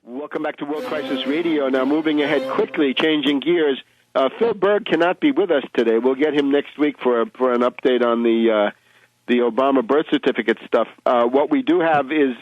Welcome back to World Crisis Radio. Now, moving ahead quickly, changing gears. Phil Berg cannot be with us today. We'll get him next week for an update on the Obama birth certificate stuff. What we do have is,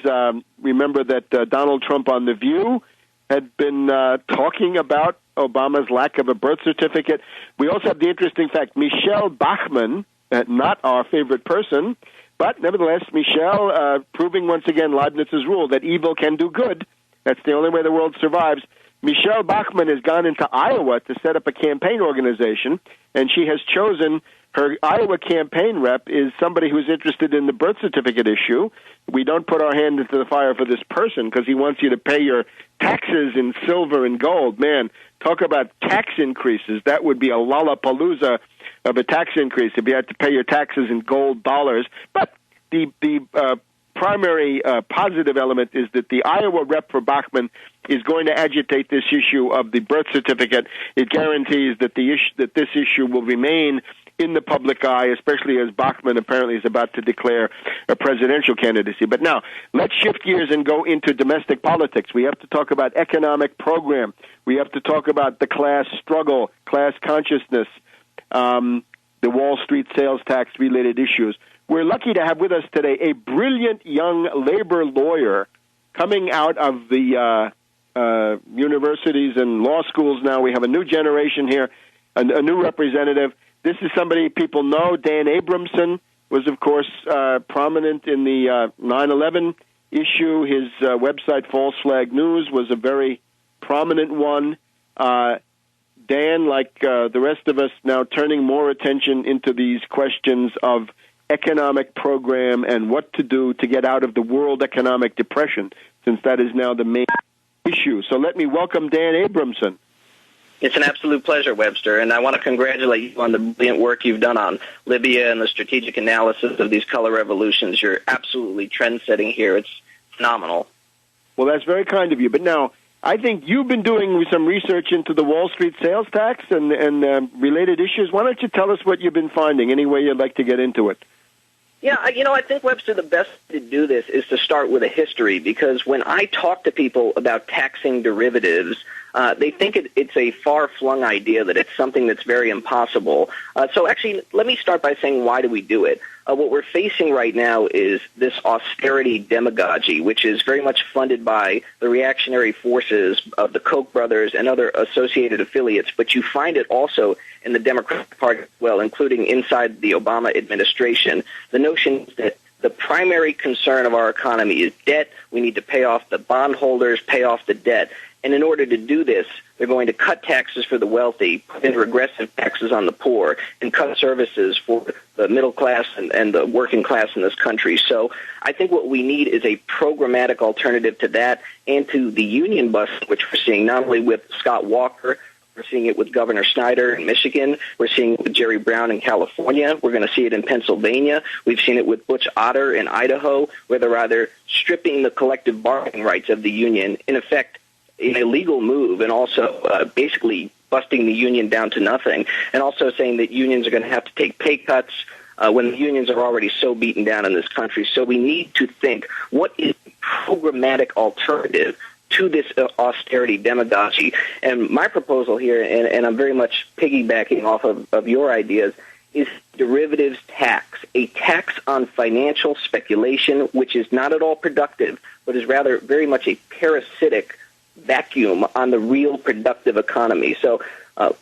remember that Donald Trump on The View had been talking about Obama's lack of a birth certificate. We also have the interesting fact, Michelle Bachmann, not our favorite person, but nevertheless, Michelle proving once again Leibniz's rule that evil can do good. That's the only way the world survives. Michelle Bachmann has gone into Iowa to set up a campaign organization, and she has chosen her Iowa campaign rep is somebody who's interested in the birth certificate issue. We don't put our hand into the fire for this person because he wants you to pay your taxes in silver and gold. Man, talk about tax increases. That would be a lollapalooza of a tax increase if you had to pay your taxes in gold dollars. But the primary positive element is that the Iowa rep for Bachmann is going to agitate this issue of the birth certificate. It guarantees that this issue will remain in the public eye, especially as Bachmann apparently is about to declare a presidential candidacy. But now, let's shift gears and go into domestic politics. We have to talk about economic program. We have to talk about the class struggle, class consciousness, the Wall Street sales tax-related issues. We're lucky to have with us today a brilliant young labor lawyer coming out of the universities and law schools now. We have a new generation here, a new representative. This is somebody people know. Dan Abramson was, of course, prominent in the 9/11 issue. His website, False Flag News, was a very prominent one. Dan, like the rest of us, now turning more attention into these questions of economic program and what to do to get out of the world economic depression, since that is now the main issue. So let me welcome Dan Abramson. It's an absolute pleasure, Webster, and I want to congratulate you on the brilliant work you've done on Libya and the strategic analysis of these color revolutions. You're absolutely trend-setting here. It's phenomenal. Well, that's very kind of you. But now, I think you've been doing some research into the Wall Street sales tax and related issues. Why don't you tell us what you've been finding, any way you'd like to get into it? Yeah, I think, Webster, the best way to do this is to start with a history, because when I talk to people about taxing derivatives, they think it's a far-flung idea, that it's something that's very impossible. So actually, let me start by saying, why do we do it? What we're facing right now is this austerity demagogy, which is very much funded by the reactionary forces of the Koch brothers and other associated affiliates, but you find it also in the Democratic Party as well, including inside the Obama administration. The notion that the primary concern of our economy is debt. We need to pay off the bondholders, pay off the debt. And in order to do this, they're going to cut taxes for the wealthy, put in regressive taxes on the poor, and cut services for the middle class and the working class in this country. So I think what we need is a programmatic alternative to that and to the union bust, which we're seeing not only with Scott Walker. We're seeing it with Governor Snyder in Michigan. We're seeing it with Jerry Brown in California. We're going to see it in Pennsylvania. We've seen it with Butch Otter in Idaho, where they're either stripping the collective bargaining rights of the union, in effect, an illegal move, and also basically busting the union down to nothing, and also saying that unions are going to have to take pay cuts when the unions are already so beaten down in this country. So we need to think, what is the programmatic alternative to this austerity demagogy? And my proposal here, and I'm very much piggybacking off of your ideas, is derivatives tax, a tax on financial speculation, which is not at all productive, but is rather very much a parasitic vacuum on the real productive economy. So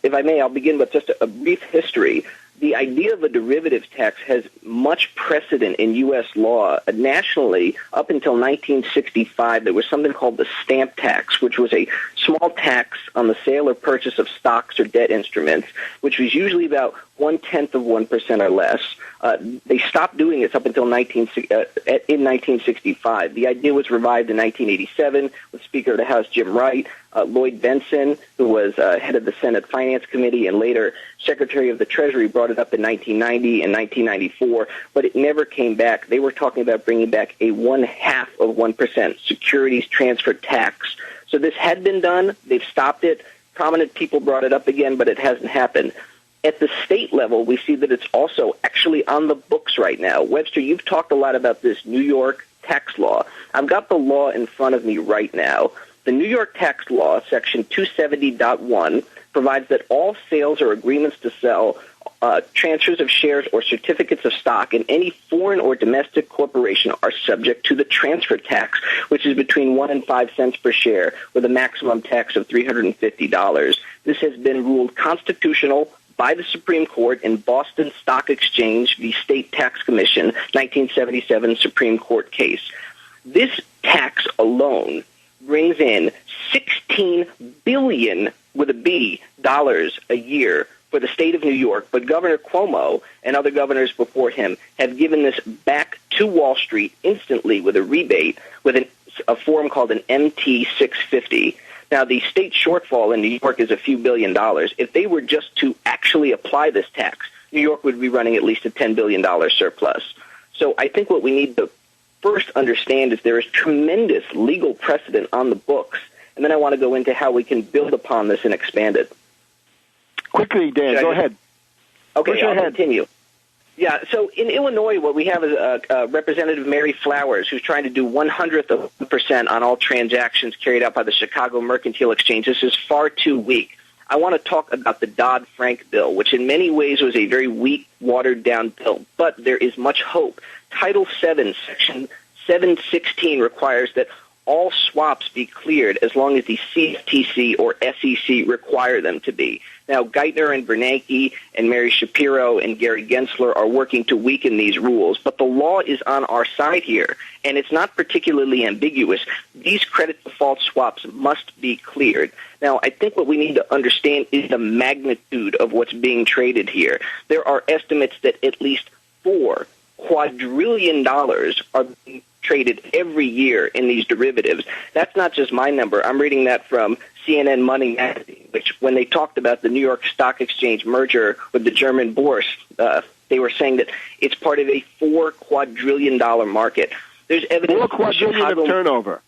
if I may, I'll begin with just a brief history. The idea of a derivatives tax has much precedent in U.S. law. Nationally, up until 1965, there was something called the stamp tax, which was a small tax on the sale or purchase of stocks or debt instruments, which was usually about 0.1% or less. They stopped doing this up until in 1965. The idea was revived in 1987 with Speaker of the House Jim Wright. Lloyd Benson, who was head of the Senate Finance Committee and later Secretary of the Treasury, brought it up in 1990 and 1994, but it never came back. They were talking about bringing back a 0.5% securities transfer tax. So this had been done. They've stopped it. Prominent people brought it up again, but it hasn't happened. At the state level, we see that it's also actually on the books right now. Webster, you've talked a lot about this New York tax law. I've got the law in front of me right now. The New York tax law, Section 270.1, provides that all sales or agreements to sell, transfers of shares or certificates of stock in any foreign or domestic corporation are subject to the transfer tax, which is between 1 and 5 cents per share, with a maximum tax of $350. This has been ruled constitutional by the Supreme Court in Boston Stock Exchange v. State Tax Commission, 1977 Supreme Court case. This tax alone brings in $16 billion with a B dollars a year for the state of New York, but Governor Cuomo and other governors before him have given this back to Wall Street instantly with a rebate with a form called an MT 650. Now, the state shortfall in New York is a few $1 billion. If they were just to actually apply this tax, New York would be running at least a $10 billion surplus. So I think what we need to first understand is there is tremendous legal precedent on the books, and then I want to go into how we can build upon this and expand it. Quickly, Dan, go ahead. Okay, I'll continue. Yeah, so in Illinois, what we have is Representative Mary Flowers, who's trying to do 100% on all transactions carried out by the Chicago Mercantile Exchange. This is far too weak. I want to talk about the Dodd-Frank bill, which in many ways was a very weak, watered-down bill, but there is much hope. Title VII, Section 716 requires that all swaps be cleared as long as the CFTC or SEC require them to be. Now, Geithner and Bernanke and Mary Shapiro and Gary Gensler are working to weaken these rules, but the law is on our side here, and it's not particularly ambiguous. These credit default swaps must be cleared. Now, I think what we need to understand is the magnitude of what's being traded here. There are estimates that at least $4 quadrillion are being traded every year in these derivatives. That's not just my number. I'm reading that from CNN Money Magazine, which when they talked about the New York Stock Exchange merger with the German Bourse, they were saying that it's part of a $4 quadrillion market. There's evidence $4 quadrillion of turnover.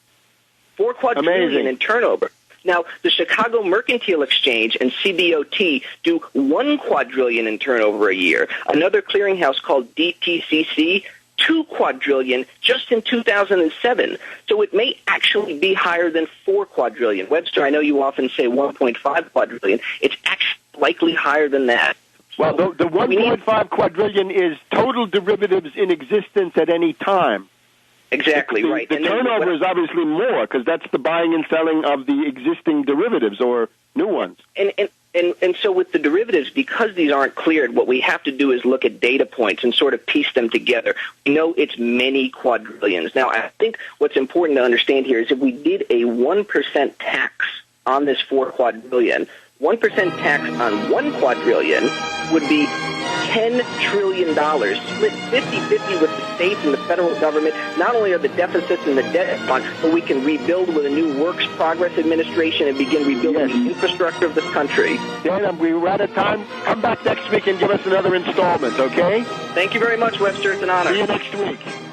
$4 quadrillion in turnover. Now, the Chicago Mercantile Exchange and CBOT do $1 quadrillion in turnover a year. Another clearinghouse called DTCC, $2 quadrillion just in 2007. So it may actually be higher than $4 quadrillion. Webster, I know you often say 1.5 quadrillion. It's actually likely higher than that. Well, the 1.5 quadrillion is total derivatives in existence at any time. Exactly, right. The turnover is obviously more because that's the buying and selling of the existing derivatives or new ones. And so with the derivatives, because these aren't cleared, what we have to do is look at data points and sort of piece them together. We know it's many quadrillions. Now, I think what's important to understand here is if we did a 1% tax on this 4 quadrillion, 1% tax on 1 quadrillion would be $10 trillion, split 50-50 with the states and the federal government. Not only are the deficits in the debt fund, but we can rebuild with a new Works Progress Administration and begin rebuilding the infrastructure of this country. Dan, we're out of time. Come back next week and give us another installment, okay? Thank you very much, Webster. It's an honor. See you next week.